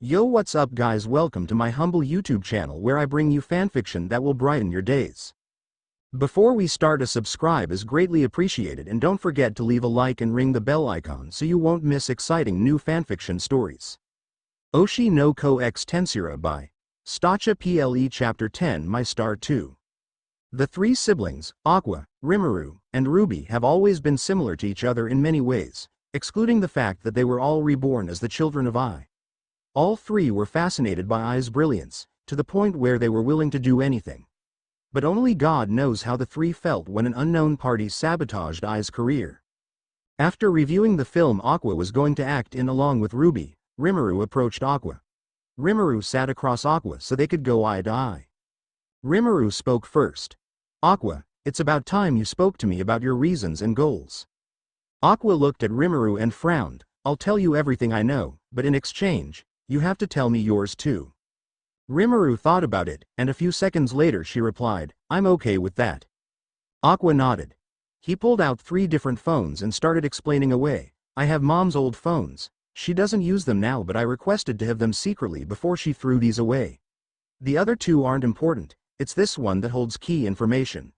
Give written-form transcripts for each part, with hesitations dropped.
Yo, what's up guys, welcome to my humble YouTube channel where I bring you fanfiction that will brighten your days. Before we start, a subscribe is greatly appreciated, and don't forget to leave a like and ring the bell icon so you won't miss exciting new fanfiction stories. Oshi no Ko X Tensura by StaciaPLE Chapter 10 My Star 2. The three siblings, Aqua, Rimuru, and Ruby, have always been similar to each other in many ways, excluding the fact that they were all reborn as the children of Ai. All three were fascinated by Ai's brilliance, to the point where they were willing to do anything. But only God knows how the three felt when an unknown party sabotaged Ai's career. After reviewing the film Aqua was going to act in along with Ruby, Rimuru approached Aqua. Rimuru sat across Aqua so they could go eye to eye. Rimuru spoke first. Aqua, it's about time you spoke to me about your reasons and goals. Aqua looked at Rimuru and frowned. I'll tell you everything I know, but in exchange, you have to tell me yours too. Rimuru thought about it, and a few seconds later she replied, I'm okay with that. Aqua nodded. He pulled out 3 different phones and started explaining away. I have mom's old phones. She doesn't use them now, but I requested to have them secretly before she threw these away. The other 2 aren't important, it's this one that holds key information.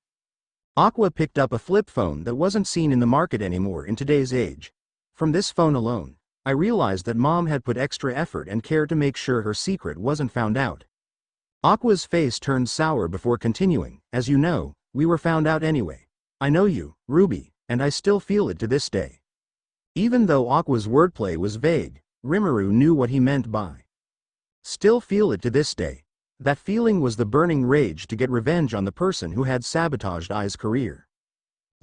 Aqua picked up a flip phone that wasn't seen in the market anymore in today's age. From this phone alone, I realized that mom had put extra effort and care to make sure her secret wasn't found out. Aqua's face turned sour before continuing, as you know, we were found out anyway. I know you, Ruby, and I still feel it to this day. Even though Aqua's wordplay was vague, Rimuru knew what he meant by still feel it to this day. That feeling was the burning rage to get revenge on the person who had sabotaged Ai's career.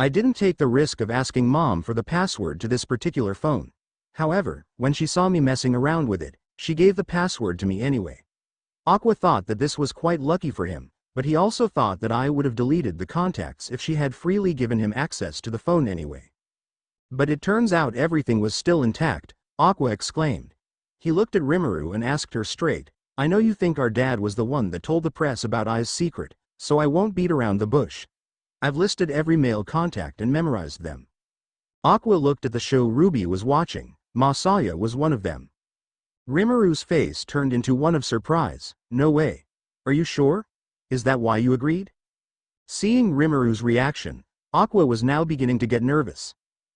I didn't take the risk of asking mom for the password to this particular phone. However, when she saw me messing around with it, she gave the password to me anyway. Aqua thought that this was quite lucky for him, but he also thought that I would have deleted the contacts if she had freely given him access to the phone anyway. But it turns out everything was still intact, Aqua exclaimed. He looked at Rimuru and asked her straight, I know you think our dad was the one that told the press about Ai's secret, so I won't beat around the bush. I've listed every male contact and memorized them. Aqua looked at the show Ruby was watching. Masaya was one of them. Rimuru's face turned into one of surprise. No way. Are you sure? Is that why you agreed? Seeing Rimuru's reaction, Aqua was now beginning to get nervous.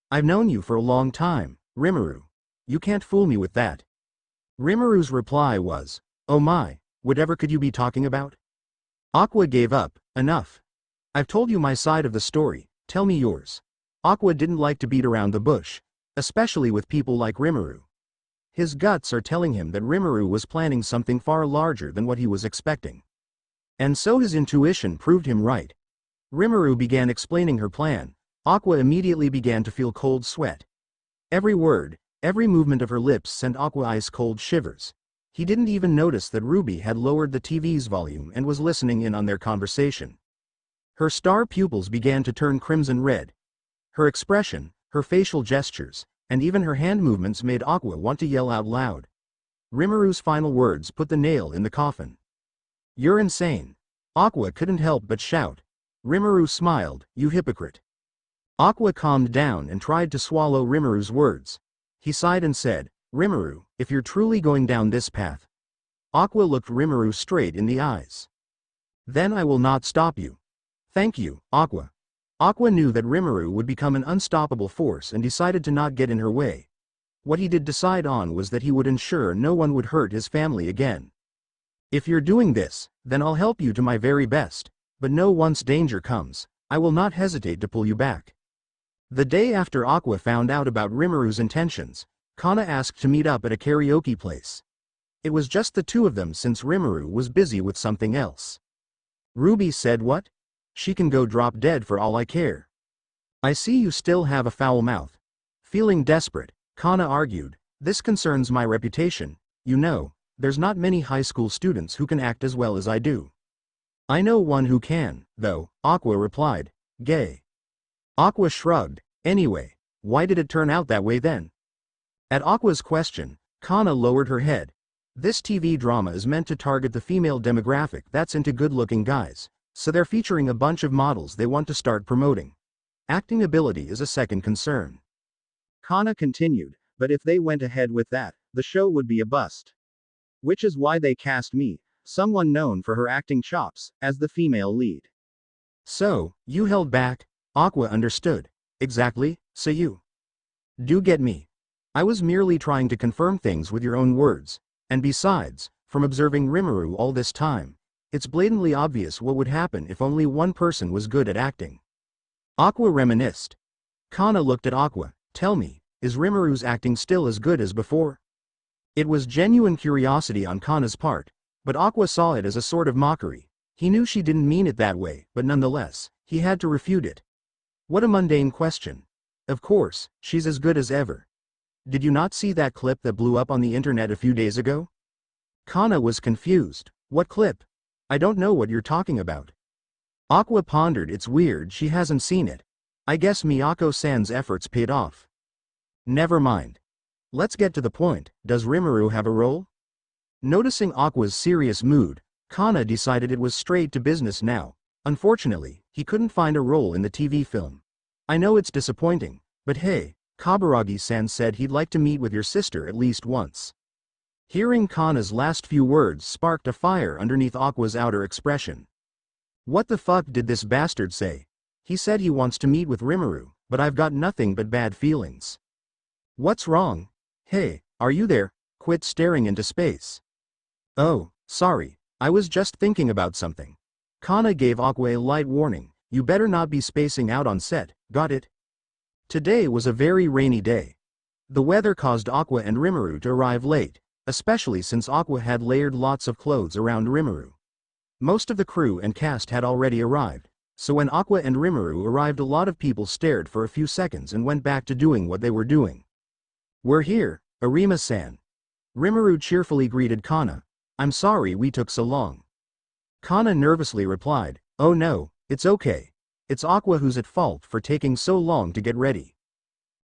I've known you for a long time, Rimuru. You can't fool me with that. Rimuru's reply was, oh my, whatever could you be talking about? Aqua gave up. Enough. I've told you my side of the story, tell me yours. Aqua didn't like to beat around the bush, especially with people like Rimuru. His guts are telling him that Rimuru was planning something far larger than what he was expecting. And so his intuition proved him right. Rimuru began explaining her plan. Aqua immediately began to feel cold sweat. Every word, every movement of her lips sent Aqua ice cold shivers. He didn't even notice that Ruby had lowered the TV's volume and was listening in on their conversation. Her star pupils began to turn crimson red. Her expression, her facial gestures, and even her hand movements made Aqua want to yell out loud. Rimuru's final words put the nail in the coffin. You're insane. Aqua couldn't help but shout. Rimuru smiled, you hypocrite. Aqua calmed down and tried to swallow Rimuru's words. He sighed and said, Rimuru, if you're truly going down this path. Aqua looked Rimuru straight in the eyes. Then I will not stop you. Thank you, Aqua. Aqua knew that Rimuru would become an unstoppable force and decided to not get in her way. What he did decide on was that he would ensure no one would hurt his family again. If you're doing this, then I'll help you to my very best, but know once danger comes, I will not hesitate to pull you back. The day after Aqua found out about Rimuru's intentions, Kana asked to meet up at a karaoke place. It was just the 2 of them since Rimuru was busy with something else. Ruby said what? She can go drop dead for all I care. I see you still have a foul mouth. Feeling desperate, Kana argued, this concerns my reputation, you know, there's not many high school students who can act as well as I do. I know one who can, though, Aqua replied, gay. Aqua shrugged, anyway, why did it turn out that way then? At Aqua's question, Kana lowered her head. This TV drama is meant to target the female demographic that's into good-looking guys. So they're featuring a bunch of models they want to start promoting. Acting ability is a second concern. Kana continued, but if they went ahead with that, the show would be a bust. Which is why they cast me, someone known for her acting chops, as the female lead. So, you held back? Aqua understood. Exactly, so you do get me. I was merely trying to confirm things with your own words, and besides, from observing Rimuru all this time, it's blatantly obvious what would happen if only one person was good at acting. Aqua reminisced. Kana looked at Aqua. Tell me, is Rimuru's acting still as good as before? It was genuine curiosity on Kana's part, but Aqua saw it as a sort of mockery. He knew she didn't mean it that way, but nonetheless, he had to refute it. What a mundane question. Of course, she's as good as ever. Did you not see that clip that blew up on the internet a few days ago? Kana was confused. What clip? I don't know what you're talking about. Aqua pondered. It's weird she hasn't seen it. I guess Miyako-san's efforts paid off. Never mind. Let's get to the point. Does Rimuru have a role? Noticing Aqua's serious mood, Kana decided it was straight to business now. Unfortunately, he couldn't find a role in the TV film. I know it's disappointing, but hey, Kaburagi-san said he'd like to meet with your sister at least once. Hearing Kana's last few words sparked a fire underneath Aqua's outer expression. What the fuck did this bastard say? He said he wants to meet with Rimuru, but I've got nothing but bad feelings. What's wrong? Hey, are you there? Quit staring into space. Oh, sorry, I was just thinking about something. Kana gave Aqua a light warning. You better not be spacing out on set, got it? Today was a very rainy day. The weather caused Aqua and Rimuru to arrive late, especially since Aqua had layered lots of clothes around Rimuru. Most of the crew and cast had already arrived, so when Aqua and Rimuru arrived a lot of people stared for a few seconds and went back to doing what they were doing. We're here, Arima-san. Rimuru cheerfully greeted Kana. I'm sorry we took so long. Kana nervously replied, oh no, it's okay. It's Aqua who's at fault for taking so long to get ready.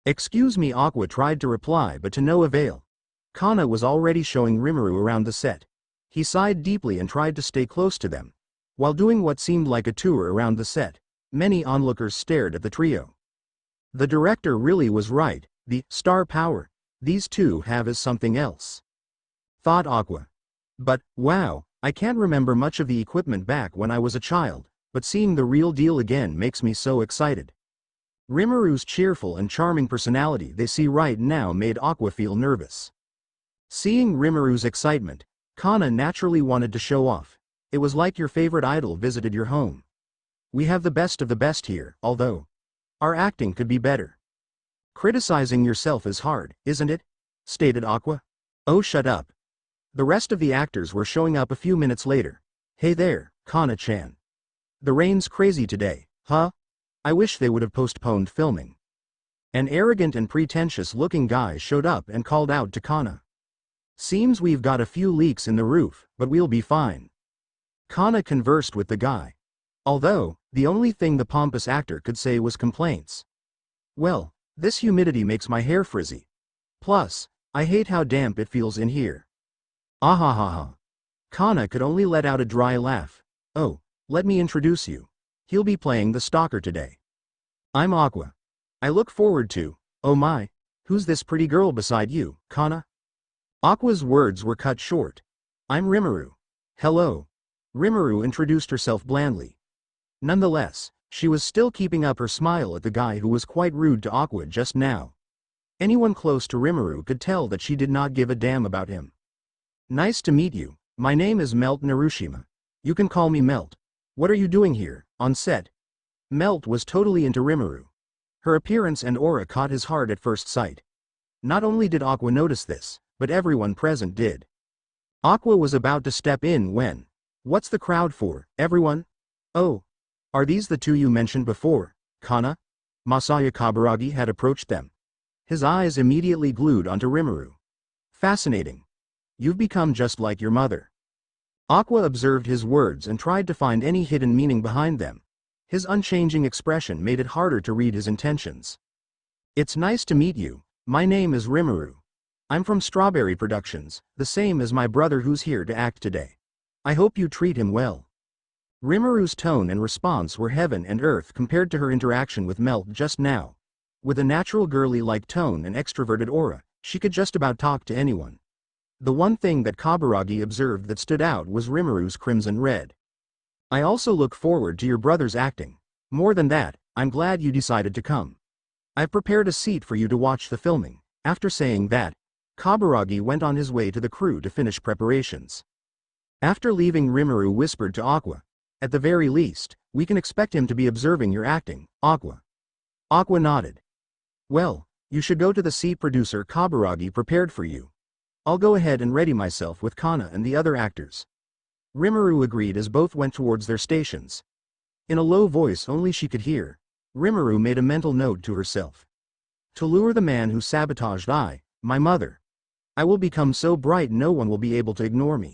Excuse me, Aqua tried to reply but to no avail. Kana was already showing Rimuru around the set. He sighed deeply and tried to stay close to them. While doing what seemed like a tour around the set, many onlookers stared at the trio. The director really was right, the star power these two have is something else. Thought Aqua. But, wow, I can't remember much of the equipment back when I was a child, but seeing the real deal again makes me so excited. Rimuru's cheerful and charming personality they see right now made Aqua feel nervous. Seeing Rimuru's excitement, Kana naturally wanted to show off. It was like your favorite idol visited your home. We have the best of the best here, although our acting could be better. Criticizing yourself is hard, isn't it? Stated Aqua. Oh, shut up. The rest of the actors were showing up a few minutes later. Hey there, Kana-chan. The rain's crazy today, huh? I wish they would have postponed filming. An arrogant and pretentious-looking guy showed up and called out to Kana. Seems we've got a few leaks in the roof, but we'll be fine. Kana conversed with the guy. Although, the only thing the pompous actor could say was complaints. Well, this humidity makes my hair frizzy. Plus, I hate how damp it feels in here. Ahahaha. Kana could only let out a dry laugh. Oh, let me introduce you. He'll be playing the stalker today. I'm Aqua. I look forward to, oh my, who's this pretty girl beside you, Kana? Aqua's words were cut short. I'm Rimuru. Hello. Rimuru introduced herself blandly. Nonetheless, she was still keeping up her smile at the guy who was quite rude to Aqua just now. Anyone close to Rimuru could tell that she did not give a damn about him. Nice to meet you. My name is Melt Narushima. You can call me Melt. What are you doing here, on set? Melt was totally into Rimuru. Her appearance and aura caught his heart at first sight. Not only did Aqua notice this, but everyone present did. Aqua was about to step in when, what's the crowd for, everyone? Oh. Are these the two you mentioned before, Kana? Masaya Kaburagi had approached them. His eyes immediately glued onto Rimuru. Fascinating. You've become just like your mother. Aqua observed his words and tried to find any hidden meaning behind them. His unchanging expression made it harder to read his intentions. It's nice to meet you. My name is Rimuru. I'm from Strawberry Productions, the same as my brother who's here to act today. I hope you treat him well. Rimuru's tone and response were heaven and earth compared to her interaction with Melt just now. With a natural girly-like tone and extroverted aura, she could just about talk to anyone. The one thing that Kaburagi observed that stood out was Rimuru's crimson red. I also look forward to your brother's acting. More than that, I'm glad you decided to come. I've prepared a seat for you to watch the filming. After saying that, Kaburagi went on his way to the crew to finish preparations. After leaving, Rimuru whispered to Aqua. At the very least, we can expect him to be observing your acting, Aqua. Aqua nodded. Well, you should go to the seat producer Kaburagi prepared for you. I'll go ahead and ready myself with Kana and the other actors. Rimuru agreed as both went towards their stations. In a low voice only she could hear, Rimuru made a mental note to herself. To lure the man who sabotaged my mother. I will become so bright no one will be able to ignore me.